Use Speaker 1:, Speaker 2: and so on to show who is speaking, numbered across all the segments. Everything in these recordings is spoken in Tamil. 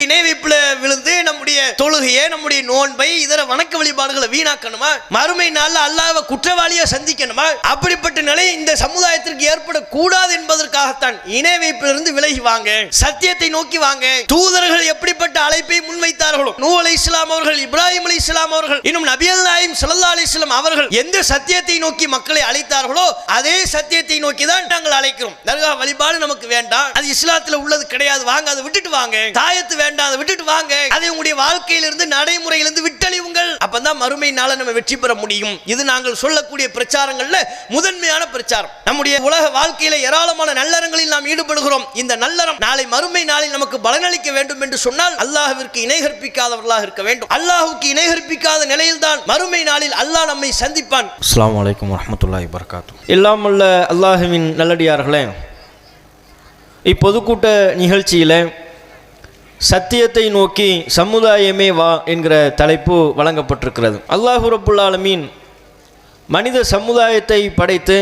Speaker 1: இணை வைப்புல விழுந்து நம்முடைய தொழுகையை, நம்முடைய நோன்பை, இதர வணக்க வழிபாடுகளை வீணாக்கணுமா? மறுமை நாள்ல அல்லாஹ்வை குற்றவாளியா சந்திக்கணுமா? அப்படிப்பட்ட நிலை இந்த சமுதாயத்திற்கு ஏற்படக்கூடாது என்பதற்காகத்தான் இணை வைப்பிலிருந்து விலகி வாங்க, சத்தியத்தை நோக்கி வாங்க. தூதர்கள் எப்படிப்பட்ட அழைப்பை முன்வைத்தார்களோ, நூஹ் அலைஹிஸ்ஸலாம் அவர்கள், இப்ராஹிம் அலைஹிஸ்ஸலாம் அவர்கள், இன்னும் நபிகள் நாயகம் ஸல்லல்லாஹு அலைஹி வஸல்லம் அவர்கள் எந்த சத்தியத்தை நோக்கி மக்களை அழைத்தார்களோ அதே சத்தியத்தை நோக்கி தான் நாங்கள் அழைக்கிறோம். தர்கா வழிபாடு நமக்கு வேண்டாம், அது இஸ்லாத்துல உள்ளது கிடையாது, வாங்க அதை விட்டுட்டு வாங்க. தாயத்து வேண்டாம், அதை விட்டுட்டு வாங்க. அதை உங்களுடைய வாழ்க்கையிலிருந்து, நடைமுறையிலிருந்து விட்டழிவுங்கள். அப்பதான் மறுமை நாள நம்ம வெற்றி பெற முடியும். இது நாங்கள் சொல்லக்கூடிய பிரச்சாரங்கள்ல முதன்மையான பிரச்சாரம். நம்முடைய உலக வாழ்க்கையில ஏராளமான நல்லறங்களில் நாம் ஈடுபடுகிறோம். இந்த நல்லறம் நாளை மறுமை நாளில் நமக்கு பலனளிக்க வேண்டும் என்று சொன்னால் அல்லாஹ்விற்கு இணை கற்பிக்காதவர்களாக இருக்க வேண்டும். அல்லாஹ்வுக்கு இணை கற்பிக்காத நிலையில் தான் மறுமை நாளில் அல்லாஹ் நம்மை சந்திப்பான். அஸ்ஸலாமு அலைக்கும் வரஹ்மத்துல்லாஹி வபரகாத்துஹு. எல்லாம் உள்ள அல்லாஹ்வின் நல்லடியார்களே, இப்பொதுக்கூட்ட நிகழ்ச்சியில சத்தியத்தை நோக்கி சமுதாயமே வா என்கிற தலைப்பு வழங்கப்பட்டிருக்கிறது. அல்லாஹ் ரப்புல் ஆலமீன் மனித சமுதாயத்தை படைத்து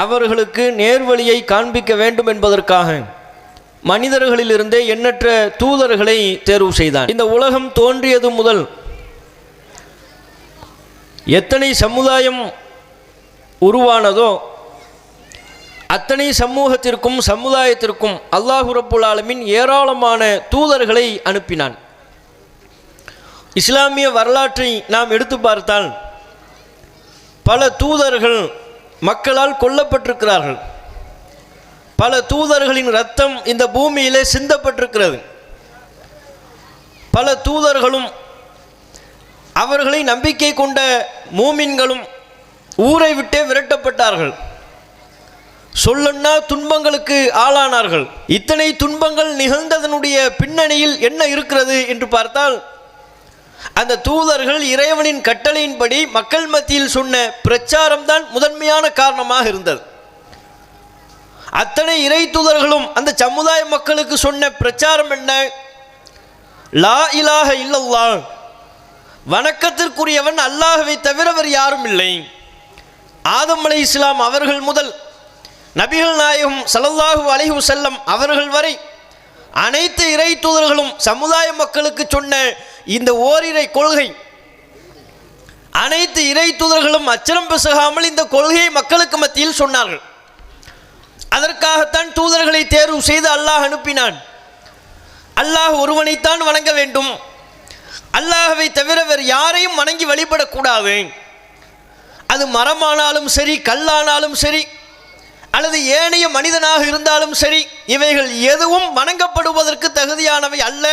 Speaker 1: அவர்களுக்கு நேர்வழியை காண்பிக்க வேண்டும் என்பதற்காக மனிதர்களிலிருந்தே எண்ணற்ற தூதர்களை தேர்வு செய்தான். இந்த உலகம் தோன்றியது முதல் எத்தனை சமுதாயம் உருவானதோ அத்தனை சமூகத்திற்கும் சமுதாயத்திற்கும் அல்லாஹ் ரப்புல் ஆலமீன் ஏராளமான தூதர்களை அனுப்பினான். இஸ்லாமிய வரலாற்றை நாம் எடுத்து பார்த்தால் பல தூதர்கள் மக்களால் கொல்லப்பட்டிருக்கிறார்கள். பல தூதர்களின் இரத்தம் இந்த பூமியிலே சிந்தப்பட்டிருக்கிறது. பல தூதர்களும் அவர்களை நம்பிக்கை கொண்ட மூமின்களும் ஊரை விட்டே விரட்டப்பட்டார்கள். சொல்லுன்னா துன்பங்களுக்கு ஆளானார்கள். இத்தனை துன்பங்கள் நிகழ்ந்ததனுடைய பின்னணியில் என்ன இருக்கிறது என்று பார்த்தால், அந்த தூதர்கள் இறைவனின் கட்டளையின்படி மக்கள் மத்தியில் சொன்ன பிரச்சாரம் தான் முதன்மையான காரணமாக இருந்தது. அத்தனை இறை தூதர்களும் அந்த சமுதாய மக்களுக்கு சொன்ன பிரச்சாரம் என்ன? லா இலாஹ இல்லல்லாஹ், வணக்கத்திற்குரியவன் அல்லாஹ்வை தவிர வேறு யாரும் இல்லை. ஆதம் அலைஹிஸ்ஸலாம் அவர்கள் முதல் நபிகள் நாயகம் ஸல்லல்லாஹு அலைஹி வஸல்லம் அவர்கள் வரை அனைத்து இறை தூதர்களும் சமுதாய மக்களுக்கு சொன்ன இந்த ஓரிரை கொள்கை, அனைத்து இறை தூதர்களும் அச்சரம் பிசகாமல் இந்த கொள்கையை மக்களுக்கு மத்தியில் சொன்னார்கள். அதற்காகத்தான் தூதர்களை தேர்வு செய்து அல்லாஹ் அனுப்பினான். அல்லாஹ் ஒருவனைத்தான் வணங்க வேண்டும், அல்லாஹ்வை தவிர வேறு யாரையும் வணங்கி வழிபடக்கூடாது. அது மரமானாலும் சரி, கல்லானாலும் சரி, அல்லது ஏனைய மனிதனாக இருந்தாலும் சரி, இவைகள் எதுவும் வணங்கப்படுவதற்கு தகுதியானவை அல்ல.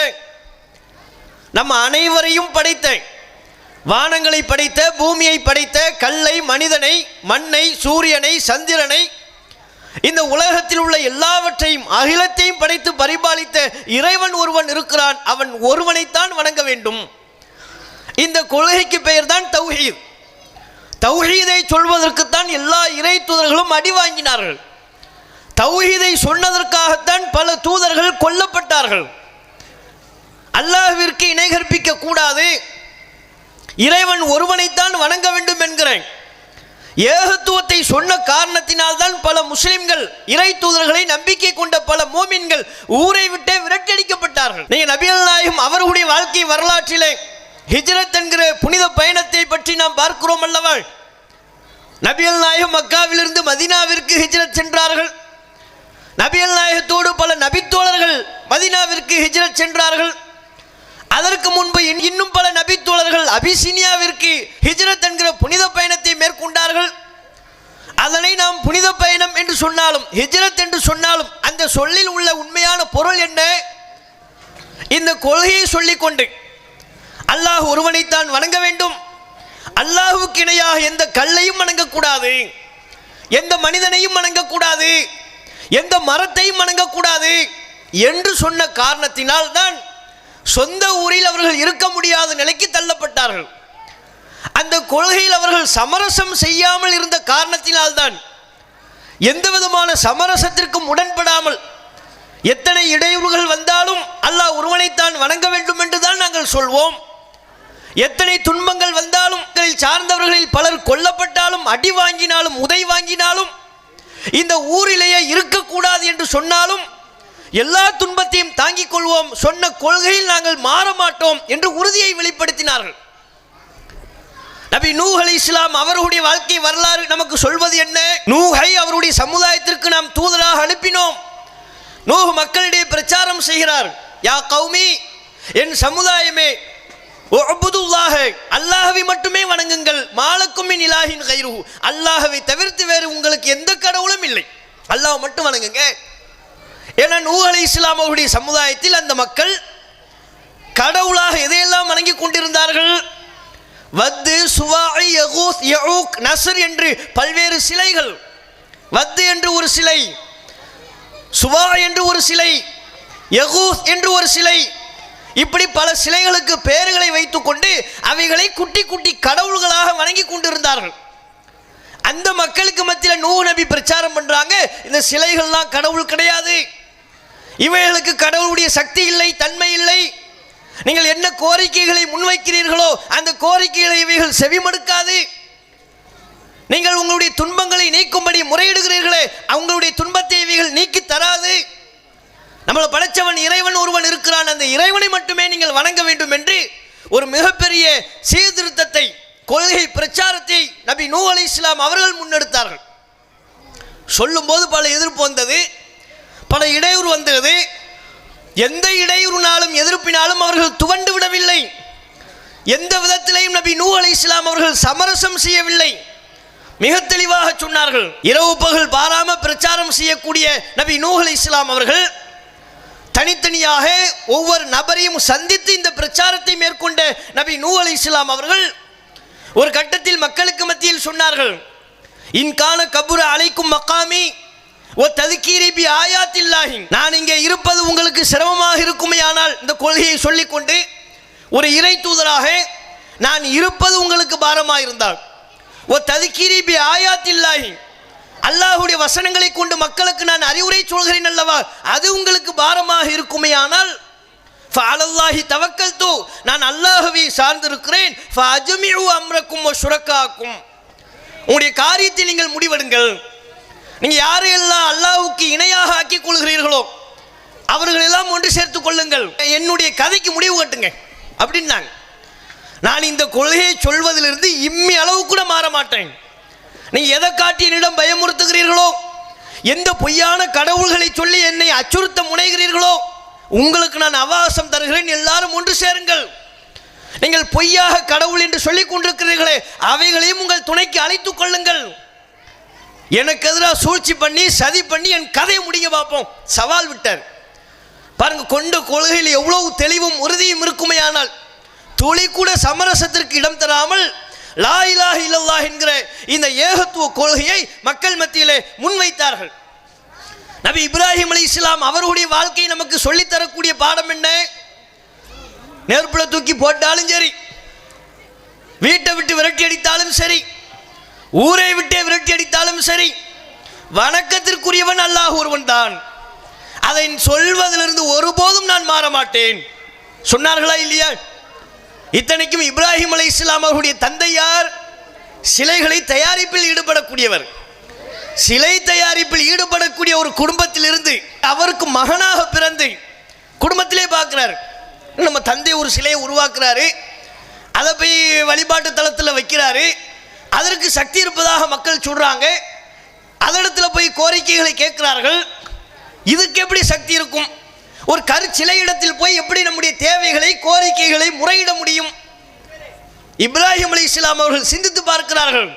Speaker 1: நம்ம அனைவரையும் படைத்த, வானங்களை படைத்த, பூமியை படைத்த, கல்லை, மனிதனை, மண்ணை, சூரியனை, சந்திரனை, இந்த உலகத்தில் உள்ள எல்லாவற்றையும் அகிலத்தையும் படைத்து பரிபாலித்த இறைவன் ஒருவன் இருக்கிறான். அவன் ஒருவனைத்தான் வணங்க வேண்டும். இந்த கொள்கைக்கு பெயர் தான் தௌஹீத். தௌஹீதை சொல்வதற்குத்தான் எல்லா இறை தூதர்களும் அடி வாங்கினார்கள். தௌஹீதை சொன்னதற்காகத்தான் பல தூதர்கள் கொல்லப்பட்டார்கள். அல்லாஹ்விற்கு இணை கற்பிக்க கூடாது, இறைவன் ஒருவனைத்தான் வணங்க வேண்டும் என்கிற ஏகத்துவத்தை சொன்ன காரணத்தினால் தான் பல முஸ்லிம்கள், இறை தூதர்களை நம்பிக்கை கொண்ட பல மோமின்கள் ஊரை விட்டே விரட்டடிக்கப்பட்டார்கள். நீங்க நபிகள் நாயகம் அவர்களுடைய வாழ்க்கை வரலாற்றிலே ஹிஜ்ரத் என்கிற புனித பயணத்தை பற்றி நாம் பார்க்கிறோம் அல்லவா? நபிகள் நாயகம் மக்காவிலிருந்து மதீனாவிற்கு ஹிஜ்ரத் சென்றார்கள். நபிகள் நாயகத்தோடு பல நபித்தோழர்கள் மதீனாவிற்கு ஹிஜ்ரத் சென்றார்கள். அதற்கு முன்பு இன்னும் பல நபித்தோழர்கள் அபிசீனியாவிற்கு ஹிஜ்ரத் என்கிற புனித பயணத்தை மேற்கொண்டார்கள். அதனை நாம் புனித பயணம் என்று சொன்னாலும், ஹிஜ்ரத் என்று சொன்னாலும், அந்த சொல்லில் உள்ள உண்மையான பொருள் என்ன? இந்த கொள்கையை சொல்லிக்கொண்டு அல்லாஹ் ஒருவனைத்தான் வணங்க வேண்டும், அல்லாஹுக்கு இணையாக எந்த கல்லையும் வணங்கக்கூடாது, எந்த மனிதனையும் வணங்கக்கூடாது, எந்த மரத்தையும் வணங்கக்கூடாது என்று சொன்ன காரணத்தினால் தான் சொந்த ஊரில் அவர்கள் இருக்க முடியாத நிலைக்கு தள்ளப்பட்டார்கள். அந்த கொள்கையில் அவர்கள் சமரசம் செய்யாமல் இருந்த காரணத்தினால்தான், எந்த விதமான சமரசத்திற்கும் உடன்படாமல் எத்தனை இடையூறுகள் வந்தாலும் அல்லாஹ் ஒருவனைத்தான் வணங்க வேண்டும் என்று தான் நாங்கள் சொல்வோம். எத்தனை துன்பங்கள் வந்தாலும், சார்ந்தவர்களில் பலர் கொல்லப்பட்டாலும், அடி வாங்கினாலும், உதை வாங்கினாலும், இந்த ஊரிலேயே இருக்கக்கூடாது என்று சொன்னாலும், எல்லா துன்பத்தையும் தாங்கிக் கொள்வோம், சொன்ன கொள்கையில் நாங்கள் மாற மாட்டோம் என்று உறுதியை வெளிப்படுத்தினார்கள். நபி நூஹ் அலைஹிஸ்ஸலாம் அவர்களுடைய வாழ்க்கை வரலாறு நமக்கு சொல்வது என்ன? நூஹை அவருடைய சமுதாயத்திற்கு நாம் தூதராக அனுப்பினோம். நூஹ் மக்களிடையே பிரச்சாரம் செய்கிறார். யா கௌமி, என் சமுதாயமே, உஅ்புதுல்லாஹ, அல்லாஹ்வை மட்டுமே வணங்குங்கள், மாலக்கும் மின் இலாஹின் கைருஹு, அல்லாஹ்வை தவிர்த்து வேறு உங்களுக்கு எந்த கடவுளும் இல்லை, அல்லாஹ் மட்டும் வணங்குங்க. ஏன்னா நூஹ் அலைஹிஸ்ஸலாம் அவருடைய சமுதாயத்தில் அந்த மக்கள் கடவுளாக எதையெல்லாம் வணங்கி கொண்டிருந்தார்கள்? வத்து, சுவாஇ, யகூஸ், யஊக், நஸ்ர் என்று பல்வேறு சிலைகள். வத்து என்று ஒரு சிலை, சுவா என்று ஒரு சிலை, யகூஸ் என்று ஒரு சிலை, இப்படி பல சிலைகளுக்கு பெயர்களை வைத்துக்கொண்டு அவைகளை குட்டி குட்டி கடவுள்களாக வணங்கி கொண்டிருந்தார்கள். அந்த மக்களுக்கு மத்தியில் நூஹ் நபி பிரச்சாரம் பண்றாங்க, இந்த சிலைகள்லாம் கடவுள் கிடையாது, இவைகளுக்கு கடவுளுடைய சக்தி இல்லை, தன்மை இல்லை, நீங்கள் என்ன கோரிக்கைகளை முன்வைக்கிறீர்களோ அந்த கோரிக்கைகளை இவைகள் செவிமடுக்காது, நீங்கள் உங்களுடைய துன்பங்களை நீக்கும்படி முறையிடுகிறீர்களே அவங்களுடைய துன்பத்தை இவைகள் நீக்கி தராது, நம்மளை படைச்சவன் இறைவன் ஒருவன் இருக்கிறான், அந்த இறைவனை மட்டுமே நீங்கள் வணங்க வேண்டும் என்று ஒரு மிகப்பெரிய சீர்திருத்தத்தை, கொள்கை பிரச்சாரத்தை நபி நூஹ் அலைஹிஸ்ஸலாம் அவர்கள் முன்னெடுத்தார்கள். சொல்லும்போது பல எதிர்ப்பு வந்தது, பல இடையூறு வந்தது. எந்த இடையூறுனாலும் எதிர்ப்பினாலும் அவர்கள் துவண்டு விடவில்லை. எந்த விதத்திலையும் நபி நூஹ் அலைஹிஸ்ஸலாம் அவர்கள் சமரசம் செய்யவில்லை. மிக தெளிவாக சொன்னார்கள். இரவு பகல் பாராம பிரச்சாரம் செய்யக்கூடிய நபி நூஹ் அலைஹிஸ்ஸலாம் அவர்கள் தனித்தனியாக ஒவ்வொரு நபரையும் சந்தித்து இந்த பிரச்சாரத்தை மேற்கொண்ட நபி நூஹ் அலைஹிஸ்ஸலாம் அவர்கள் ஒரு கட்டத்தில் மக்களுக்கு மத்தியில் சொன்னார்கள், இன்கான கபுர அலைக்கும் மக்காமி ஓ ததுக்கீரி பி ஆயாத்தில்லாஹி, நான் இங்கே இருப்பது உங்களுக்கு சிரமமாக இருக்குமே, ஆனால் இந்த கொள்கையை சொல்லிக்கொண்டு ஒரு இறை தூதராக நான் இருப்பது உங்களுக்கு பாரமாக இருந்தால், ஓ ததுக்கீரி பி ஆயாத்தில்லாஹி, அல்லாஹ்வுடைய வசனங்களை கொண்டு மக்களுக்கு நான் அறிவுரை சொல்கிறேன் அல்லவா, அது உங்களுக்கு பாரமாக இருக்குமே, ஆனால் ஃபஅலல்லாஹி தவக்கல்து, நான் அல்லாஹ்வை சார்ந்திருக்கிறேன், ஃபஅஜ்மிஉ அம்ரக்கும் வ ஷுரகாக்கும், உங்களுடைய காரியத்தை நீங்கள் முடிவெடுங்கள், நீங்கள் யாரையெல்லாம் அல்லாஹ்வுக்கு இணையாக ஆக்கிக் கொள்கிறீர்களோ அவர்களெல்லாம் ஒன்று சேர்த்துக் கொள்ளுங்கள், என்னுடைய கதைக்கு முடிவு கட்டுங்க அப்படின்னாங்க. நான் இந்த கொள்கையை சொல்வதிலிருந்து இம்மி அளவு கூட மாற மாட்டேன். நீங்கள் எதை காட்டி என்னிடம் பயமுறுத்துகிறீர்களோ, எந்த பொய்யான கடவுள்களை சொல்லி என்னை அச்சுறுத்த முனைகிறீர்களோ உங்களுக்கு நான் அவகாசம் தருகிறேன், எல்லாரும் ஒன்று சேருங்கள். நீங்கள் பொய்யாக கடவுள் என்று சொல்லிக் கொண்டிருக்கிறீர்களே அவைகளையும் உங்கள் துணைக்கு அழைத்துக் கொள்ளுங்கள். எனக்கு எதிராக சூழ்ச்சி பண்ணி சதி பண்ணி என் கதையை முடிங்க பார்ப்போம், சவால் விட்டார். பாருங்க, கொண்ட கொள்கையில் எவ்வளவு தெளிவும் உறுதியும் இருக்குமையானால் துளி கூட சமரசத்திற்கு இடம் தராமல் லா இலாஹ இல்லல்லாஹ் என்கிற இந்த ஏகத்துவ கொள்கையை மக்கள் மத்தியிலே முன்வைத்தார்கள். நபி இப்ராஹிம் அலைஹிஸ்ஸலாம் அவருடைய வாழ்க்கை நமக்கு சொல்லித்தரக்கூடிய பாடம் என்ன? நெருப்புல தூக்கி போட்டாலும் சரி, வீட்டை விட்டு விரட்டி அடித்தாலும் சரி, ஊரை விட்டே விரட்டி அடித்தாலும் சரி, வணக்கத்திற்குரியவன் அல்லாஹ் ஒருவன் தான், அதை சொல்வதிலிருந்து ஒருபோதும் நான் மாற மாட்டேன் சொன்னார்களா இல்லையா? இத்தனைக்கும் இப்ராஹிம் அலைஹிஸ்ஸலாம் அவருடைய தந்தை யார்? சிலைகளை தயாரிப்பில் ஈடுபடக்கூடியவர். சிலை தயாரிப்பில் ஈடுபடக்கூடிய ஒரு குடும்பத்திலிருந்து அவருக்கு மகனாக பிறந்து குடும்பத்திலே பார்க்கிறார். நம்ம தந்தை ஒரு சிலையை உருவாக்குறாரு, அதை போய் வழிபாட்டு தளத்தில் வைக்கிறாரு, அதற்கு சக்தி இருப்பதாக மக்கள் சொல்றாங்க, அதனிடத்தில் போய் கோரிக்கைகளை கேட்கிறார்கள். இதுக்கு எப்படி சக்தி இருக்கும்? ஒரு கருச்சிலை இடத்தில் போய் எப்படி நம்முடைய தேவைகளை கோரிக்கைகளை முறையிட முடியும்? இப்ராஹிம் அலைஹிஸ்ஸலாம் அவர்கள் சிந்தித்து பார்க்கிறார்கள்.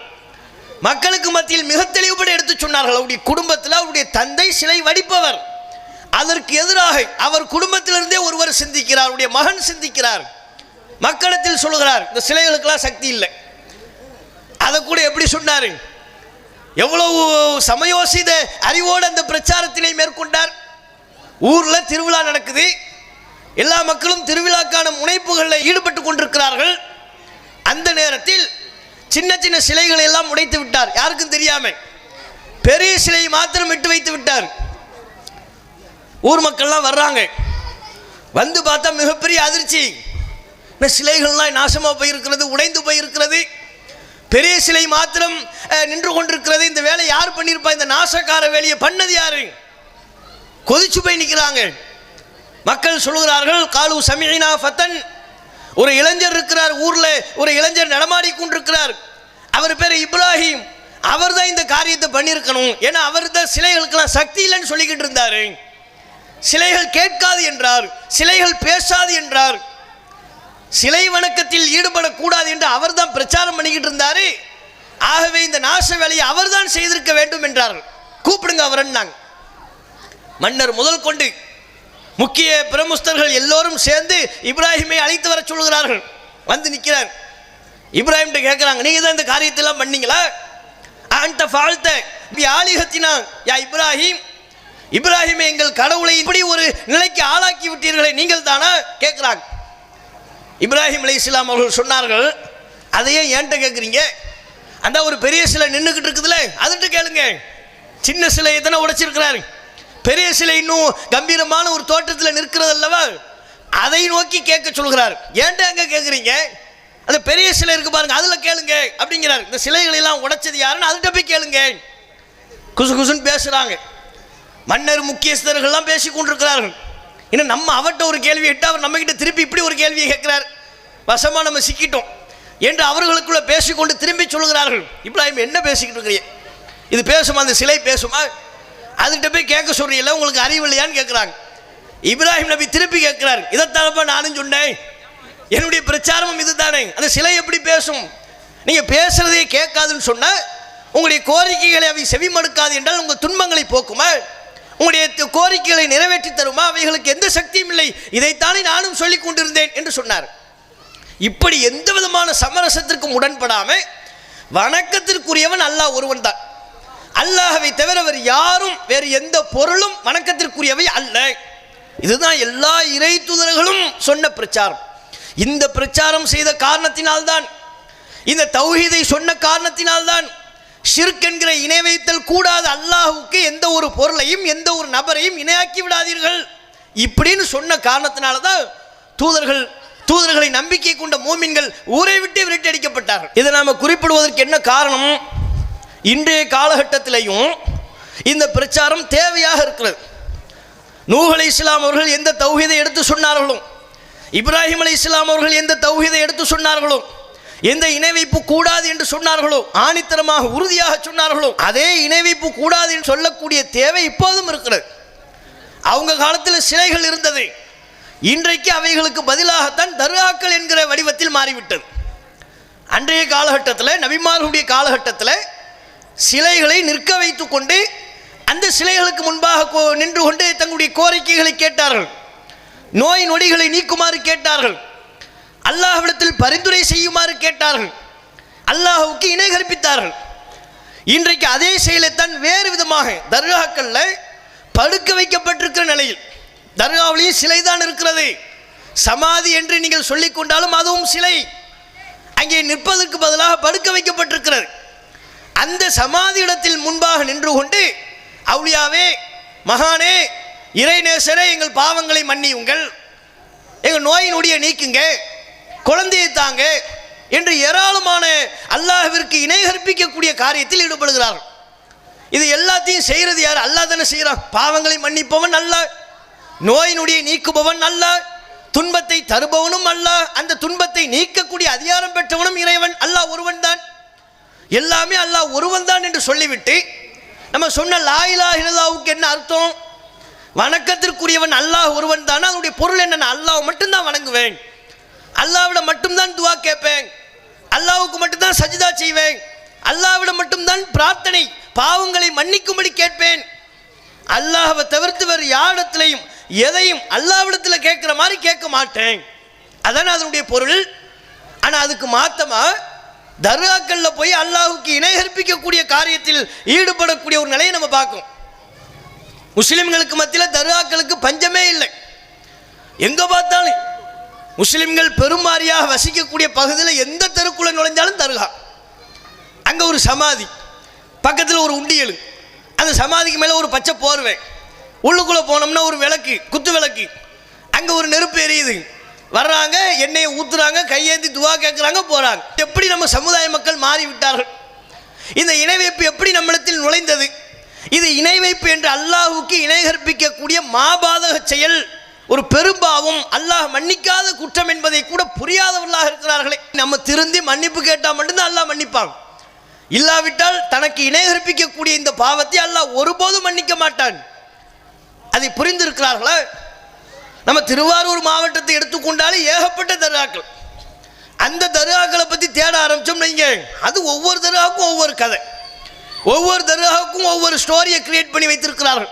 Speaker 1: மக்களுக்கு மத்தியில் மிக தெளிவுபட எடுத்து சொன்னார்கள். அவருடைய குடும்பத்தில் அவருடைய தந்தை சிலை வடிப்பவர், அதற்கு எதிராக அவர் குடும்பத்திலிருந்தே ஒருவர் சிந்திக்கிறார், அவருடைய மகன் சிந்திக்கிறார், மக்களிடத்தில் சொல்கிறார் இந்த சிலைகளுக்கெல்லாம் சக்தி இல்லை. அதை கூட எப்படி சொன்னார்? எவ்வளவு சமயோசித அறிவோடு அந்த பிரச்சாரத்தினை மேற்கொண்டார். ஊர்ல திருவிழா நடக்குது, எல்லா மக்களும் திருவிழாக்கான முனைப்புகளில் ஈடுபட்டு கொண்டிருக்கிறார்கள். அந்த நேரத்தில் சின்ன சின்ன சிலைகளை எல்லாம் உடைத்து விட்டார், யாருக்கும் தெரியாம. பெரிய சிலையை மாத்திரம் விட்டு வைத்து விட்டார். ஊர் மக்கள்லாம் வர்றாங்க, வந்து பார்த்தா மிகப்பெரிய அதிர்ச்சி. இந்த சிலைகள்லாம் நாசமாக போயிருக்கிறது, உடைந்து போயிருக்கிறது, பெரிய சிலை மாத்திரம் நின்று கொண்டிருக்கிறது. இந்த வேலை யார் பண்ணியிருப்பா? இந்த நாசக்கார வேலையை பண்ணது யாரு? கொதிச்சு போய் நிற்கிறாங்க. மக்கள் சொல்கிறார்கள், காலு சமீனா ஃபத்தன், ஒரு இளைஞர் இருக்கிறார், ஊர்ல ஒரு இளைஞர் நடமாடி கொண்டிருக்கிறார், அவர் பேர் இப்ராஹிம், அவர் தான் இந்த காரியத்தை பண்ணியிருக்கணும், ஏன்னா அவர் தான் சிலைகளுக்கெல்லாம் சக்தி இல்லைன்னு சொல்லிக்கிட்டு இருந்தாரு, சிலைகள் கேட்காது என்றார், சிலைகள் பேசாது என்றார், சிலை வணக்கத்தில் ஈடுபடக்கூடாது என்று அவர் தான் பிரச்சாரம் பண்ணிக்கிட்டு இருந்தாரு, ஆகவே இந்த நாச வேலையை அவர் தான் செய்திருக்க வேண்டும் என்றார்கள். கூப்பிடுங்க அவர்னாங்க. மன்னர் முதல் கொண்டு முக்கிய பிரமுஸ்தர்கள் எல்லோரும் சேர்ந்து இப்ராஹிமை அழைத்து வர சொல்கிறார்கள். வந்து நிற்கிறார். இப்ராஹிம் கேட்குறாங்க, நீங்கள் தான் இந்த காரியத்தெல்லாம் பண்ணீங்களா? அந்த ஃபால்த்த ஆலிகத்தினா யா இப்ராஹிம், இப்ராஹிமை எங்கள் கடவுளை இப்படி ஒரு நிலைக்கு ஆளாக்கி விட்டீர்களே, நீங்கள் தானா கேட்குறாங்க. இப்ராஹிம் அலைஹிஸ்ஸலாம் அவர்கள் சொன்னார்கள், அதையே ஏன்ட்ட கேட்குறீங்க? அந்த ஒரு பெரிய சிலை நின்றுக்கிட்டு இருக்குதுல்ல, அதுட்டு கேளுங்க. சின்ன சிலை எத்தனை உடைச்சிருக்கிறாரு, பெரிய சிலை இன்னும் கம்பீரமான ஒரு தோட்டத்தில் நிற்கிறது அல்லவா, அதை நோக்கி கேட்க சொல்கிறார். ஏன்ட்ட அங்கே கேட்குறீங்க? அந்த பெரிய சிலை இருக்கு பாருங்க, அதில் கேளுங்க அப்படிங்கிறார். இந்த சிலைகளை எல்லாம் உடைச்சது யாருன்னு அதுகிட்ட போய் கேளுங்க. குசு குசுன்னு பேசுகிறாங்க. மன்னர் முக்கியஸ்தர்கள்லாம் பேசி கொண்டிருக்கிறார்கள். இன்னும் நம்ம அவர்கிட்ட ஒரு கேள்வி கேட்டால் அவர் நம்மகிட்ட திருப்பி இப்படி ஒரு கேள்வியை கேட்கிறார். வசமாக நம்ம சிக்கிட்டோம் என்று அவர்களுக்குள்ள பேசிக்கொண்டு திரும்பி சொல்கிறார்கள். இப்ராஹிம் என்ன பேசிக்கிட்டு இருக்கிறீங்க? இது பேசுமா? அந்த சிலை பேசுமா? அதுகிட்ட போய் கேட்க சொல்றீங்களா, உங்களுக்கு அறிவு இல்லையான்னு கேட்குறாங்க. இப்ராஹிம் நபி திருப்பி கேட்கிறார், இதைத்தானப்பா நானும் சொன்னேன், என்னுடைய பிரச்சாரமும் இது தானே, அந்த சிலை எப்படி பேசும்? நீங்கள் பேசுறதே கேட்காதுன்னு சொன்னால் உங்களுடைய கோரிக்கைகளை அவை செவிமடுக்காது என்றால் உங்கள் துன்பங்களை போக்குமா? உங்களுடைய கோரிக்கைகளை நிறைவேற்றி தருமா? அவைகளுக்கு எந்த சக்தியும் இல்லை, இதைத்தானே நானும் சொல்லிக் கொண்டிருந்தேன் என்று சொன்னார். இப்படி எந்த விதமான சமரசத்திற்கும் உடன்படாமல் வணக்கத்திற்குரியவன் அல்லாஹ் ஒருவன் தான். அல்லாஹ்வை தவிர வேறு எந்த பொருளும் வணக்கத்திற்குரியவை அல்ல. இதுதான் எல்லா இறை தூதர்களும் சொன்ன பிரச்சாரம். இந்த பிரச்சாரம் செய்த காரணத்தினால்தான், இந்த தௌஹீதை சொன்ன காரணத்தினால்தான், ஷிர்க் என்கிற இணை வைத்தல் கூடாது, அல்லாஹ்வுக்கு எந்த ஒரு பொருளையும் எந்த ஒரு நபரையும் இணையாக்கி விடாதீர்கள் இப்படின்னு சொன்ன காரணத்தினால தான் தூதர்களை நம்பிக்கை கொண்ட மூமின்கள் ஊரை விட்டு விரட்டடிக்கப்பட்டார்கள். இதை நாம் குறிப்பிடுவதற்கு என்ன காரணம்? இன்றைய காலகட்டத்திலையும் இந்த பிரச்சாரம் தேவையாக இருக்கிறது. நூஹ் அலைஹிஸ்ஸலாம் அவர்கள் எந்த தௌஹீதை எடுத்து சொன்னார்களோ, இப்ராஹிம் அலைஹிஸ்ஸலாம் அவர்கள் எந்த தௌஹீதை எடுத்து சொன்னார்களோ, எந்த இணை வைப்பு கூடாது என்று சொன்னார்களோ, ஆணித்தரமாக உறுதியாக சொன்னார்களோ, அதே இணை வைப்பு கூடாது என்று சொல்லக்கூடிய தேவை இப்போதும் இருக்கிறது. அவங்க காலத்தில் சிலைகள் இருந்தது, இன்றைக்கு அவைகளுக்கு பதிலாகத்தான் தர்காக்கள் என்கிற வடிவத்தில் மாறிவிட்டது. அன்றைய காலகட்டத்தில், நபிமார்களுடைய காலகட்டத்தில் சிலைகளை நிற்க வைத்து கொண்டு அந்த சிலைகளுக்கு முன்பாக நின்று கொண்டு தங்களுடைய கோரிக்கைகளை கேட்டார்கள், நோய் நொடிகளை நீக்குமாறு கேட்டார்கள், அல்லாஹ்விடத்தில் பரிந்துரை செய்யுமாறு கேட்டார்கள், அல்லாஹ்வுக்கு இணை கற்பித்தார்கள். இன்றைக்கு அதே செயலைத்தான் வேறு விதமாக தர்காக்களில் படுக்க வைக்கப்பட்டிருக்கிற நிலையில், தர்காவிலேயும் சிலைதான் இருக்கிறது, சமாதி என்று நீங்கள் சொல்லிக் கொண்டாலும் அதுவும் சிலை, அங்கே நிற்பதற்கு பதிலாக படுக்க வைக்கப்பட்டிருக்கிறது. அந்த சமாதி இடத்தில் முன்பாக நின்று கொண்டு, அவுலியாவே, மகானே, இறைநேசரே, எங்கள் பாவங்களை மன்னியுங்கள், எங்கள் நோய் நொடியை நீக்குங்க, குழந்தையை தாங்க என்று ஏராளமான அல்லாஹ்விற்கு இணை கற்பிக்கக்கூடிய காரியத்தில் ஈடுபடுகிறார்கள். இது எல்லாத்தையும் செய்கிறது யார்? அல்லாஹ் தானே செய்கிறான். பாவங்களை மன்னிப்பவன் அல்லாஹ், நோய் நொடியை நீக்குபவன் அல்லாஹ், துன்பத்தை தருபவனும் அல்லாஹ், அந்த துன்பத்தை நீக்கக்கூடிய அதிகாரம் பெற்றவனும் இறைவன் அல்லாஹ் ஒருவன் தான். எல்லாமே அல்லாஹ் ஒருவன் தான் என்று சொல்லிவிட்டு நம்ம சொன்ன லா இலாஹ இல்லல்லாஹ்வுக்கு என்ன அர்த்தம்? வணக்கத்திற்குரியவன் அல்லாஹ் ஒருவன் தான். அதனுடைய பொருள் என்னென்ன? அல்லாஹ் மட்டும்தான் வணங்குவேன், அல்லாஹ்விட மட்டும்தான் துவா கேட்பேன், அல்லாஹ்வுக்கு மட்டும்தான் சஜிதா செய்வேன், அல்லாஹ்விட மட்டும்தான் பிரார்த்தனை, பாவங்களை மன்னிக்கும்படி கேட்பேன், அல்லாஹ்வை தவிர்த்து வேறு யாரிடத்திலையும் எதையும் அல்லாஹ்விடத்தில் கேட்குற மாதிரி கேட்க மாட்டேன். அதான் அதனுடைய பொருள். ஆனால் அதுக்கு மாத்தமா தர்காக்களில் போய் அல்லாஹ்வுக்கு இணை கற்பிக்கக்கூடிய காரியத்தில் ஈடுபடக்கூடிய ஒரு நிலையை நம்ம பார்க்கோம். முஸ்லிம்களுக்கு மத்தியில் தர்காக்களுக்கு பஞ்சமே இல்லை. எங்கே பார்த்தாலும் முஸ்லிம்கள் பெரும்பாரியாக வசிக்கக்கூடிய பகுதியில் எந்த தெருக்குள்ள நுழைஞ்சாலும் தர்கா, அங்கே ஒரு சமாதி, பக்கத்தில் ஒரு உண்டியல், அந்த சமாதிக்கு மேலே ஒரு பச்சை போர்வை, உள்ளுக்குள்ளே போனோம்னா ஒரு விளக்கு, குத்து விளக்கு, அங்கே ஒரு நெருப்பு எரியுது, வர்றாங்க, எண்ணெயை ஊற்றுறாங்க, கையேந்தி துவா கேட்குறாங்க, போகிறாங்க. எப்படி நம்ம சமுதாய மக்கள் மாறிவிட்டார்கள்? இந்த இணை வைப்பு எப்படி நம்மிடத்தில் நுழைந்தது? இது இணை வைப்பு என்று அல்லாஹ்வுக்கு இணை கற்பிக்கக்கூடிய மாபாதக செயல், ஒரு பெரும்பாவம், அல்லாஹ் மன்னிக்காத குற்றம் என்பதை கூட புரியாதவர்களாக இருக்கிறார்களே. நம்ம திருந்தி மன்னிப்பு கேட்டால் மட்டும்தான் அல்லாஹ் மன்னிப்பாங்க. இல்லாவிட்டால் தனக்கு இணை கற்பிக்கக்கூடிய இந்த பாவத்தை அல்லாஹ் ஒருபோதும் மன்னிக்க மாட்டான். அதை புரிந்திருக்கிறார்களா? நம்ம திருவாரூர் மாவட்டத்தை எடுத்துக்கொண்டாலே ஏகப்பட்ட தர்காக்கள். அந்த தர்காக்களை பற்றி தேட ஆரம்பித்தோம் நீங்க, அது ஒவ்வொரு தர்காவுக்கும் ஒவ்வொரு கதை, ஒவ்வொரு தர்காவுக்கும் ஒவ்வொரு ஸ்டோரியை கிரியேட் பண்ணி வைத்திருக்கிறார்கள்.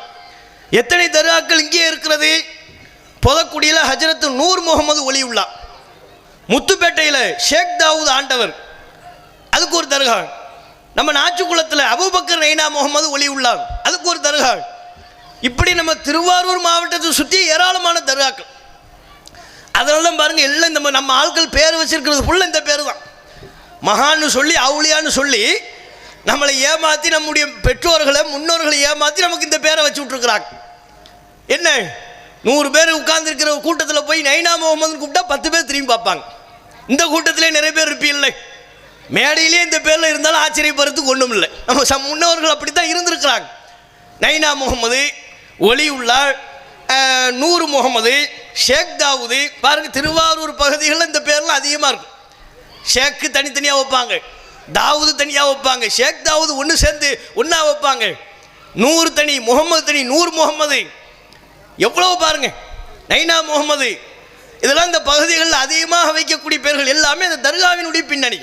Speaker 1: எத்தனை தர்காக்கள் இங்கே இருக்கிறது? பொதக்குடியில் ஹஜரத்து நூர் முகமது ஒலியுல்லா, முத்துப்பேட்டையில் ஷேக் தாவூத் ஆண்டவர், அதுக்கு ஒரு தர்கா. நம்ம நாச்சுக்குளத்தில் அபூபக்கர் நைனா முகமது ஒலியுல்லா, அதுக்கு ஒரு தர்கா. இப்படி நம்ம திருவாரூர் மாவட்டத்தை சுற்றி ஏராளமான தர்காக்கள். அதனால தான் பாருங்கள், எல்லாம் நம்ம ஆட்கள் பேர் வச்சிருக்கிறது ஃபுல்லாக இந்த பேர் தான். மகான்னு சொல்லி அவுளியான்னு சொல்லி நம்மளை ஏமாற்றி, நம்முடைய பெற்றோர்களை முன்னோர்களை ஏமாற்றி நமக்கு இந்த பேரை வச்சு விட்ருக்குறாங்க. என்ன, 100 பேர் உட்கார்ந்துருக்கிற கூட்டத்தில் போய் நைனா முகமதுன்னு கூப்பிட்டா 10 பேர் திரும்பி பார்ப்பாங்க. இந்த கூட்டத்திலே நிறைய பேர் இருப்பீங்களே, மேடையிலே இந்த பேரில் இருந்தாலும் ஆச்சரியப்படுறதுக்கு ஒன்றும் இல்லை. நம்ம முன்னோர்கள் அப்படி தான் இருந்திருக்கிறாங்க. நைனா முகமது, ஒலியுல்லா, நூறு முகமது, ஷேக் தாவூது. பாருங்கள், திருவாரூர் பகுதிகளில் இந்த பேர்லாம் அதிகமாக இருக்கும். ஷேக்கு தனித்தனியாக வைப்பாங்க, தாவூது தனியாக வைப்பாங்க, ஷேக் தாவூது ஒன்று சேர்ந்து ஒன்றா வைப்பாங்க, நூறு தனி, முகமது தனி, நூறு முகமது, எவ்வளவு பாருங்க, நைனா முகமது. இதெல்லாம் இந்த பகுதிகளில் அதிகமாக வைக்கக்கூடிய பேர்கள் எல்லாமே இந்த தர்காவினுடைய பின்னணி.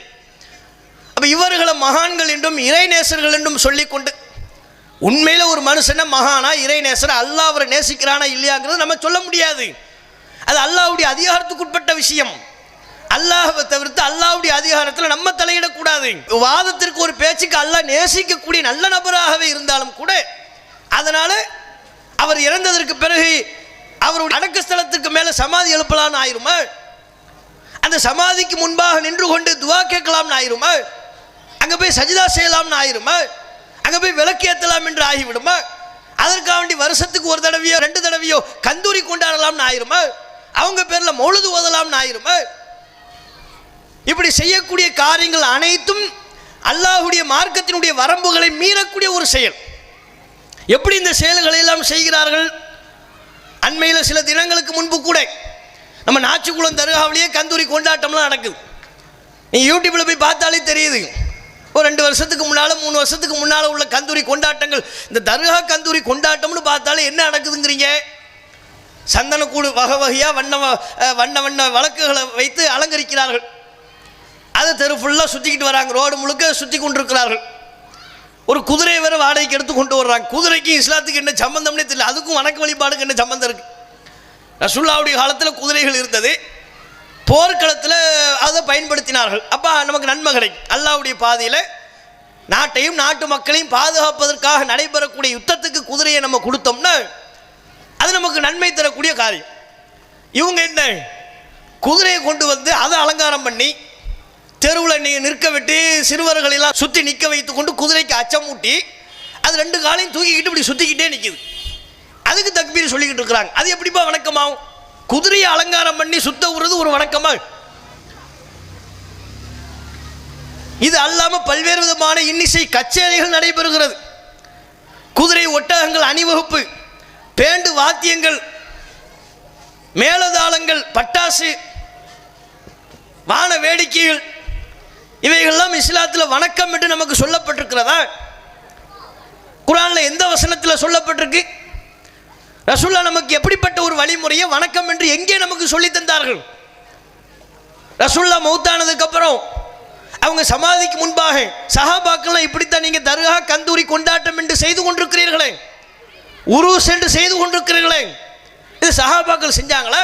Speaker 1: அப்போ இவர்களை மகான்கள் என்றும் இறைநேசர்கள் என்றும் சொல்லிக்கொண்டு, உண்மையில் ஒரு மனுஷனை மகானா இறைநேசரை அல்லாஹ் அவரை நேசிக்கிறானா இல்லையாங்கிறது நம்ம சொல்ல முடியாது. அது அல்லாஹ்வுடைய அதிகாரத்துக்குட்பட்ட விஷயம். அல்லாஹ்வை தவிர்த்து அல்லாஹ்வுடைய அதிகாரத்தில் நம்ம தலையிடக்கூடாது. வாதத்திற்கு ஒரு பேச்சுக்கு அல்லாஹ் நேசிக்கக்கூடிய நல்ல நபராகவே இருந்தாலும் கூட, அதனால அவர் இறந்ததற்கு பிறகு அவருடைய அடக்க ஸ்தலத்துக்கு மேலே சமாதி எழுப்பலாம்னு ஆயிருமா? அந்த சமாதிக்கு முன்பாக நின்று கொண்டு துவா கேட்கலாம்னு ஆயிருமா? அங்கே போய் சஜிதா செய்யலாம்னு ஆயிருமா? அங்கே போய் விளக்கு ஏற்றலாம் என்று ஆகிவிடுமா? அதற்காக வேண்டி வருஷத்துக்கு ஒரு தடவையோ 2 தடவையோ கந்தூரி கொண்டாடலாம்னு ஆயிருமா? அவங்க பேரில் மௌலுது ஓதலாம்னு ஆயிருமா? இப்படி செய்யக்கூடிய காரியங்கள் அனைத்தும் அல்லாஹ்வுடைய மார்க்கத்தினுடைய வரம்புகளை மீறக்கூடிய ஒரு செயல். எப்படி இந்த செயல்களை எல்லாம் செய்கிறார்கள்? அண்மையில் சில தினங்களுக்கு முன்பு கூட நம்ம நாச்சிக்குளம் தர்காவிலேயே கந்தூரி கொண்டாட்டம்லாம் நடக்குது. நீங்கள் யூடியூப்பில் போய் பார்த்தாலே தெரியுது. ஒரு 2 வருஷத்துக்கு முன்னால் 3 வருஷத்துக்கு முன்னால் உள்ள கந்தூரி கொண்டாட்டங்கள், இந்த தர்கா கந்தூரி கொண்டாட்டம்னு பார்த்தாலே என்ன நடக்குதுங்கிறீங்க? சந்தனக்கூடு வகை வகையாக வண்ண வண்ண வழக்குகளை வைத்து அலங்கரிக்கிறார்கள். அதை தெரு ஃபுல்லாக சுற்றிக்கிட்டு வராங்க, ரோடு முழுக்க சுற்றி கொண்டிருக்கிறார்கள். ஒரு குதிரையை வேறு வாடகைக்கு எடுத்து கொண்டு வர்றாங்க. குதிரைக்கு இஸ்லாத்துக்கு என்ன சம்பந்தம்னே தெரியல, அதுக்கும் வணக்க வழிபாடுக்கு என்ன சம்பந்தம் இருக்குது? ரசூலுல்லாஹ்வுடைய காலத்தில் குதிரைகள் இருந்தது, போர்க்களத்தில் அதை பயன்படுத்தினார்கள். அப்போ நமக்கு நன்மை கிடைக்கும். அல்லாஹ்வுடைய பாதையில் நாட்டையும் நாட்டு மக்களையும் பாதுகாப்பதற்காக நடைபெறக்கூடிய யுத்தத்துக்கு குதிரையை நம்ம கொடுத்தோம்னா அது நமக்கு நன்மை தரக்கூடிய காரியம். இவங்க என்ன, குதிரையை கொண்டு வந்து அதை அலங்காரம் பண்ணி தெருவில் நிற்க விட்டு சிறுவர்களெல்லாம் சுற்றி நிற்க வைத்து கொண்டு குதிரைக்கு அச்சம் ஊட்டி அது 2 காலையும் தூக்கிக்கிட்டு இப்படி சுற்றிக்கிட்டே நிற்கிது. அதுக்கு தக்பீர் சொல்லிக்கிட்டு இருக்கிறாங்க. அது எப்படிப்பா வணக்கமாகும்? குதிரையை அலங்காரம் பண்ணி சுத்த விடுறது ஒரு வணக்கமா? இது அல்லாமல் பல்வேறு விதமான இன்னிசை கச்சேரிகள் நடைபெறுகிறது. குதிரை ஒட்டகங்கள் அணிவகுப்பு, பேண்டு வாத்தியங்கள், மேலதாளங்கள், பட்டாசு, வான வேடிக்கைகள், இவைகள்லாம் இஸ்லாத்தில் வணக்கம் என்று நமக்கு சொல்லப்பட்டிருக்கிறதா? குர்ஆனில் எந்த வசனத்தில் சொல்லப்பட்டிருக்கு? ரசூலுல்லாஹ் நமக்கு எப்படிப்பட்ட ஒரு வழிமுறையை வணக்கம் என்று எங்கே நமக்கு சொல்லி தந்தார்கள்? ரசூலுல்லாஹ் மௌத்தானதுக்கு அப்புறம் அவங்க சமாதிக்கு முன்பாக சஹாபாக்கள்லாம் இப்படித்தான் நீங்கள் தர்கா கந்தூரி கொண்டாட்டம் என்று செய்து கொண்டிருக்கிறீர்களே, உருஸ் என்று செய்து கொண்டிருக்கிறீர்களே, இது சஹாபாக்கள் செஞ்சாங்களா?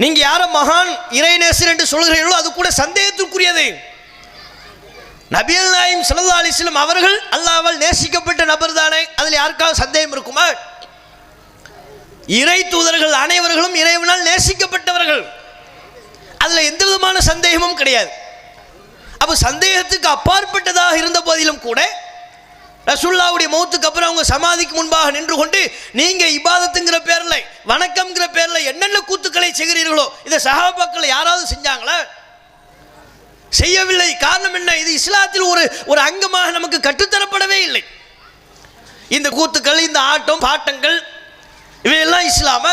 Speaker 1: நீங்கள் யாரை மகான் இறைநேசர் என்று சொல்கிறீர்களோ அது கூட சந்தேகத்திற்குரியது. நபிகள் நாயகம் ஸல்லல்லாஹு அலைஹி வஸல்லம் அவர்கள் அல்லாஹ்வால் நேசிக்கப்பட்ட நபர் தானே, அதில் யாருக்காவது சந்தேகம் இருக்குமா? இறை தூதர்கள் அனைவர்களும் இறைவனால் நேசிக்கப்பட்டவர்கள், அதில் எந்த விதமான சந்தேகமும் கிடையாது. அப்போ சந்தேகத்துக்கு அப்பாற்பட்டதாக இருந்த போதிலும் கூட ரசூலுல்லாஹ்வுடைய மௌத்துக்கு அப்புறம் அவங்க சமாதிக்கு முன்பாக நின்று கொண்டு நீங்கள் இபாதத்துங்கிற பேரில் வணக்கம்ங்கிற பேரில் என்னென்ன கூத்துக்களை செய்கிறீர்களோ இதை சஹாபாக்கள் யாராவது செஞ்சாங்களா? செய்யவில்லை. காரணம் என்ன? இது இஸ்லாத்தில் ஒரு அங்கமாக நமக்கு கற்றுத்தரப்படவே இல்லை. இந்த கூத்துக்கள், இந்த ஆட்டம் பாட்டங்கள் இவையெல்லாம் இஸ்லாம?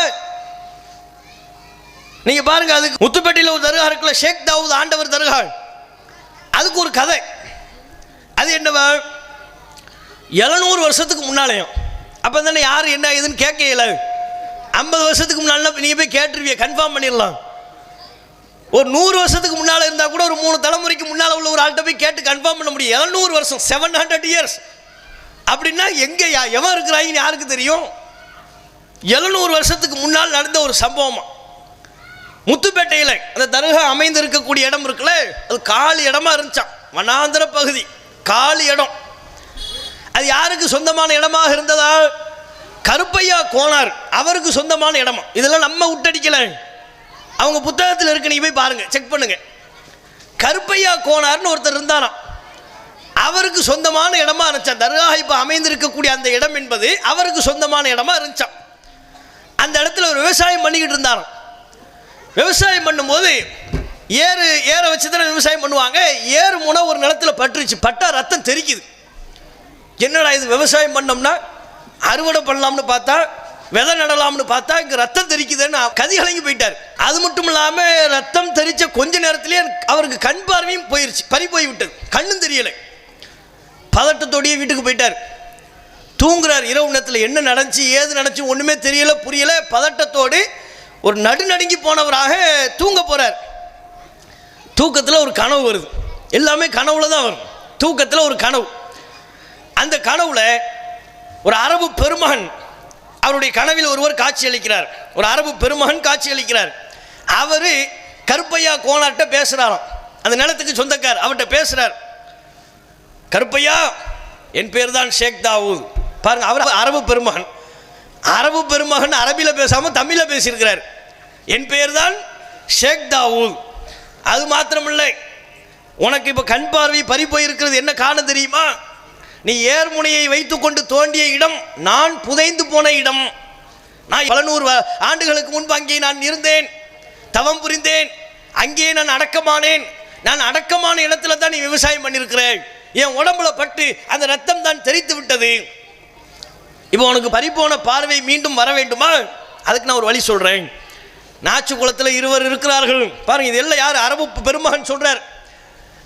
Speaker 1: நீங்க பாருங்க, அதுக்கு முத்துப்பேட்டையில் ஒரு தர்கா இருக்குல்ல, ஷேக் தாவூத் ஆண்டவர் தர்கா, அதுக்கு ஒரு கதை. அது என்னவா, 700 வருஷத்துக்கு முன்னாலேயும், அப்போ தானே யார் என்ன ஏதுன்னு கேட்க இயலாது. 50 வருஷத்துக்கு முன்னால நீங்கள் போய் கேட்டுருவீங்க, கன்ஃபார்ம் பண்ணிடலாம். ஒரு 100 வருஷத்துக்கு முன்னால் இருந்தால் கூட ஒரு 3 தலைமுறைக்கு முன்னால் உள்ள ஒரு ஆள்கிட்ட போய் கேட்டு கன்ஃபார்ம் பண்ண முடியும். 700 வருஷம், 700 இயர்ஸ் அப்படின்னா எங்கே எவன் இருக்கிறாங்கன்னு யாருக்கு தெரியும்? 700 வருஷத்துக்கு முன்னால் நடந்த ஒரு சம்பவமா. முத்துப்பேட்டையில் அந்த தர்கா அமைந்து இருக்கக்கூடிய இடம் இருக்குல்ல, அது காலி இடமா இருந்துச்சான், வனாந்தர பகுதி, காலி இடம். அது யாருக்கு சொந்தமான இடமாக இருந்ததா? கருப்பையா கோனார் அவருக்கு சொந்தமான இடமா. இதெல்லாம் நம்ம விட்டடிக்கல, அவங்க புத்தகத்தில் இருக்கு, நீங்க போய் பாருங்க, செக் பண்ணுங்க. கருப்பையா கோனார்னு ஒருத்தர் இருந்தாராம், அவருக்கு சொந்தமான இடமா இருந்துச்சான். தர்கா இப்போ அமைந்திருக்கக்கூடிய அந்த இடம் என்பது அவருக்கு சொந்தமான இடமா இருந்துச்சான். அந்த இடத்துல ஒரு விவசாயம் பண்ணிக்கிட்டு இருந்தாராம். விவசாயம் பண்ணும்போது ஏற வச்சு தான் விவசாயம் பண்ணுவாங்க. ஏறு முனை ஒரு நிலத்தில் பட்டுருச்சு, பட்டா ரத்தம் தெரிக்குது. என்னடா இது, விவசாயம் பண்ணோம்னா அறுவடை பண்ணலாம்னு பார்த்தா, விதை நடலாம்னு பார்த்தா இங்கே ரத்தம் தெரிக்குதுன்னு கதி கலங்கி போயிட்டார். அது மட்டும் இல்லாமல் ரத்தம் தெரிச்ச கொஞ்ச நேரத்திலேயே அவருக்கு கண் பார்வையும் போயிருச்சு, பறி போய் விட்டது, கண்ணும் தெரியலை. பதட்டத்தோடையே வீட்டுக்கு போயிட்டார். தூங்குறார். இரவு நேரத்தில் என்ன நடந்துச்சு ஏது நடந்துச்சு ஒன்றுமே தெரியல, புரியல. பதட்டத்தோடு ஒரு நடுநடுங்கி போனவராக தூங்க போகிறார். தூக்கத்தில் ஒரு கனவு வருது. எல்லாமே கனவுல தான் வரும். தூக்கத்தில் ஒரு கனவு. அந்த கனவுல ஒரு அரபு பெருமகன், அவருடைய கனவில் ஒருவர் காட்சி அளிக்கிறார். ஒரு அரபு பெருமகன் காட்சி அளிக்கிறார். அவர் கருப்பையா கோனார்ட்ட பேசுகிறாராம். அந்த நிலத்துக்கு சொந்தக்கார் அவர்கிட்ட பேசுகிறார். கருப்பையா, என் பேர் தான் ஷேக் தாவூத். பாருங்க, அவர் அரபு பெருமகன். அரபு பெருமகன் அரபியில் பேசாமல் தமிழில் பேசியிருக்கிறார். என் பேர் தான் ஷேக் தாவூத். அது மாத்திரமில்லை, உனக்கு இப்போ கண் பார்வை பறி போயிருக்கிறது என்ன காரணம் தெரியுமா? நீ ஏர்முனையை வைத்துக்கொண்டு தோண்டிய இடம் நான் புதைந்து போன இடம். நான் 700 ஆண்டுகளுக்கு முன்பு அங்கே நான் இருந்தேன், தவம் புரிந்தேன், அங்கே நான் அடக்கமானேன். நான் அடக்கமான இடத்துல தான் நீ விவசாயம் பண்ணியிருக்கிறேன். என் உடம்புல பட்டு அந்த ரத்தம் தான் தெரித்து விட்டது. இப்போ உனக்கு பறிப்போன பார்வை மீண்டும் வர வேண்டுமா? அதுக்கு நான் ஒரு வழி சொல்கிறேன். நாச்சு குளத்தில் 2 இருக்கிறார்கள். பாருங்க, இது எல்லாம் யார்? அரபு பெருமகன் சொல்கிறார்.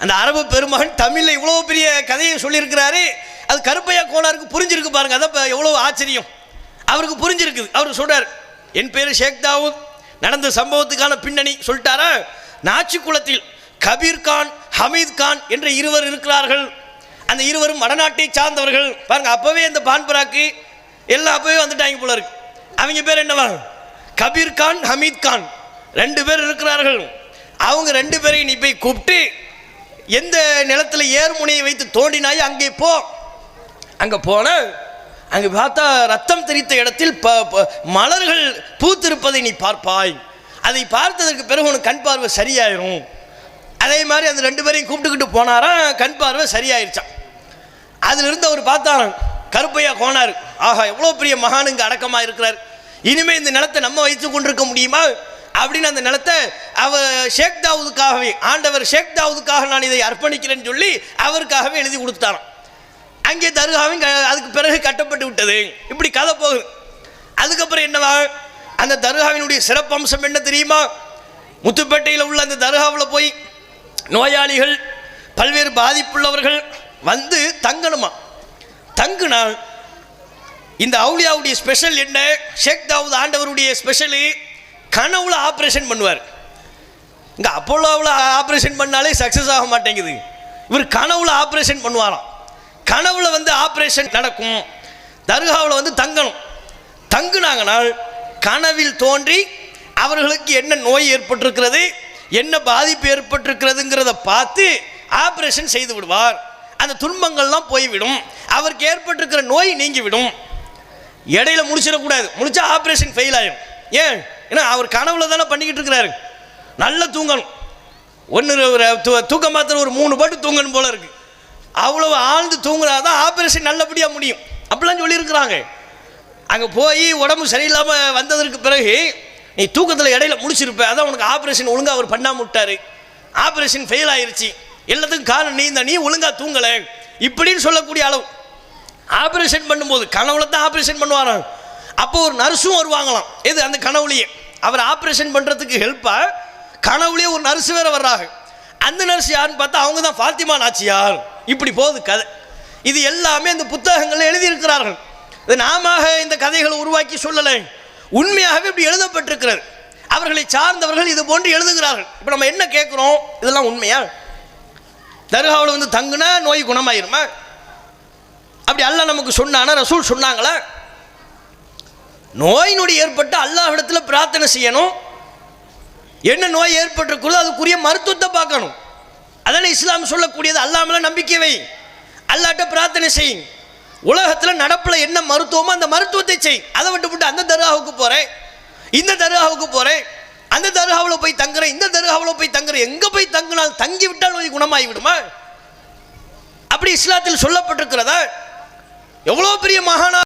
Speaker 1: அந்த அரபு பெருமகன் தமிழில் இவ்வளோ பெரிய கதையை சொல்லியிருக்கிறாரு. அது கருப்பையா கோனாருக்கு புரிஞ்சிருக்கு. பாருங்க, அதான் எவ்வளோ ஆச்சரியம். அவருக்கு புரிஞ்சிருக்குது. அவர் சொல்கிறார், என் பேர் ஷேக் தாவூத். நடந்த சம்பவத்துக்கான பின்னணி சொல்லிட்டாரா? நாச்சு குளத்தில் கபீர் கான், ஹமீத் கான் என்ற 2 இருக்கிறார்கள். அந்த 2 வடநாட்டை சார்ந்தவர்கள். பாருங்க, அப்போவே அந்த பான்பராக்கு எல்லாம் அப்போவே வந்துட்டாங்க போல இருக்கு. அவங்க பேர் என்னவா? கபீர் கான், ஹமீத் கான், 2 பேர் இருக்கிறார்கள். அவங்க 2 பேரையும் நீ போய் கூப்பிட்டு எந்த நிலத்தில் ஏர்முனையை வைத்து தோண்டினாய் அங்கே போ. அங்கே போன அங்கே பார்த்தா ரத்தம் தெரித்த இடத்தில் மலர்கள் பூத்திருப்பதை நீ பார்ப்பாய். அதை பார்த்ததற்கு பிறகு உனக்கு கண் பார்வை சரியாயிரும். அதே மாதிரி அந்த 2 பேரையும் கூப்பிட்டுக்கிட்டு போனாராம். கண் பார்வை சரியாயிருச்சான். அதிலிருந்து அவர் பார்த்தாராம், கருப்பையா கோனார், ஆஹா எவ்வளோ பெரிய மகானுங்க அடக்கமாக இருக்கிறார். இனிமேல் இந்த நிலத்தை நம்ம வைத்து கொண்டிருக்க முடியுமா அப்படின்னு அந்த நிலத்தை அவர் ஷேக் தாவூதுக்காகவே, ஆண்டவர் ஷேக் தாவூதுக்காக நான் இதை அர்ப்பணிக்கிறேன்னு சொல்லி அவருக்காகவே எழுதி கொடுத்தாராம். அங்கே தர்காவும் அதுக்கு பிறகு கட்டப்பட்டு விட்டது. இப்படி கதை போகுது. அதுக்கப்புறம் என்னவா, அந்த தர்காவினுடைய சிறப்பம்சம் என்ன தெரியுமா? முத்துப்பேட்டையில் உள்ள அந்த தர்காவில் போய் நோயாளிகள், பல்வேறு பாதிப்புள்ளவர்கள் வந்து தங்கணுமா. தங்குனால் இந்த அவுலியாவுடைய ஸ்பெஷல் என்ன? ஷேக் தாவூத் ஆண்டவருடைய ஸ்பெஷலு கனவுல ஆப்ரேஷன் பண்ணுவார். இங்கே அப்போலோவில் ஆப்ரேஷன் பண்ணாலே சக்ஸஸ் ஆக மாட்டேங்குது. இவர் கனவுல ஆப்ரேஷன் பண்ணுவாராம். கனவுல வந்து ஆப்ரேஷன் நடக்கும். தர்காவில் வந்து தங்கணும். தங்குனாங்கனால் கனவில் தோன்றி அவர்களுக்கு என்ன நோய் ஏற்பட்டிருக்கிறது, என்ன பாதிப்பு ஏற்பட்டிருக்கிறதுங்கிறத பார்த்து ஆப்ரேஷன் செய்து விடுவார். அந்த துன்பங்கள்லாம் போய்விடும். அவருக்கு ஏற்பட்டிருக்கிற நோய் நீங்கிவிடும். இடையில முடிச்சிடக்கூடாது. முடிச்சா ஆப்ரேஷன் ஃபெயில் ஆகும். ஏன்? ஏன்னா அவர் கனவுல தானே பண்ணிக்கிட்டு இருக்கிறாரு. நல்லா தூங்கணும். தூக்க மாத்திரம் ஒரு 3 பாட்டு தூங்கணும் போல இருக்கு. அவ்வளவு ஆழ்ந்து தூங்குறாதான் ஆப்ரேஷன் நல்லபடியாக முடியும். அப்படிலாம் சொல்லியிருக்கிறாங்க. அங்கே போய் உடம்பு சரியில்லாமல் வந்ததற்கு பிறகு நீ தூக்கத்தில் இடையில முடிச்சிருப்ப, அதான் உனக்கு ஆப்ரேஷன் ஒழுங்காக அவர் பண்ணாம விட்டாரு. ஆப்ரேஷன் ஃபெயில் ஆயிருச்சு. எல்லாத்துக்கும் காரணம் நீ ஒழுங்காக தூங்கலை இப்படின்னு சொல்லக்கூடிய அளவு. ஆப்ரேஷன் பண்ணும்போது கனவுல தான் ஆப்ரேஷன் பண்ணுவாராம். அப்போ ஒரு நர்ஸும் வருவாங்களாம். எது அந்த கனவுலையே அவர் ஆப்ரேஷன் பண்ணுறதுக்கு ஹெல்ப்பாக கனவுலேயே ஒரு நர்ஸ் வேற வர்றாங்க. அந்த நர்ஸ் யாருன்னு பார்த்தா அவங்க தான் ஃபாத்திமா நாச்சியார். இப்படி போகுது கதை. இது எல்லாமே அந்த புத்தகங்களில் எழுதியிருக்கிறார்கள். இது நாம இந்த கதைகளை உருவாக்கி சொல்லலை, உண்மையாகவே இப்படி எழுதப்பட்டிருக்கிறது. அவர்களை சார்ந்தவர்கள் இது போன்று எழுதுகிறார்கள். இப்போ நம்ம என்ன கேட்குறோம், இதெல்லாம் உண்மையா? தர்காவில் வந்து தங்குனா நோய் குணமாயிருமா? அப்படி அல்லாஹ் நமக்கு சொன்னானா? ரசூல் சொன்னாங்களா? நோய் நொடி ஏற்பட்டு அல்லாஹ்விடத்தில் பிரார்த்தனை செய்யணும். என்ன நோய் ஏற்பட்டிருக்கிறதோ அதுக்குரிய மருத்துவத்தை பார்க்கணும். அதான இஸ்லாம் சொல்லக்கூடியது. அல்லாஹ் மேல நம்பிக்கை வை, அல்லாஹ்ட்ட பிரார்த்தனை செய். உலகத்தில் நடப்பில் என்ன மருத்துவமோ அந்த மருத்துவத்தை செய். அதை விட்டு அந்த தர்காவுக்கு போகிறேன், இந்த தர்காவுக்கு போகிறேன், அந்த தர்காவில் போய் தங்குறேன், இந்த தர்காவில் போய் தங்குறேன். எங்கே போய் தங்கினால் தங்கி விட்டால் நோய் குணமாகி விடுமா? அப்படி இஸ்லாத்தில் சொல்லப்பட்டிருக்கிறதா? எவ்வளோ பெரிய மகானா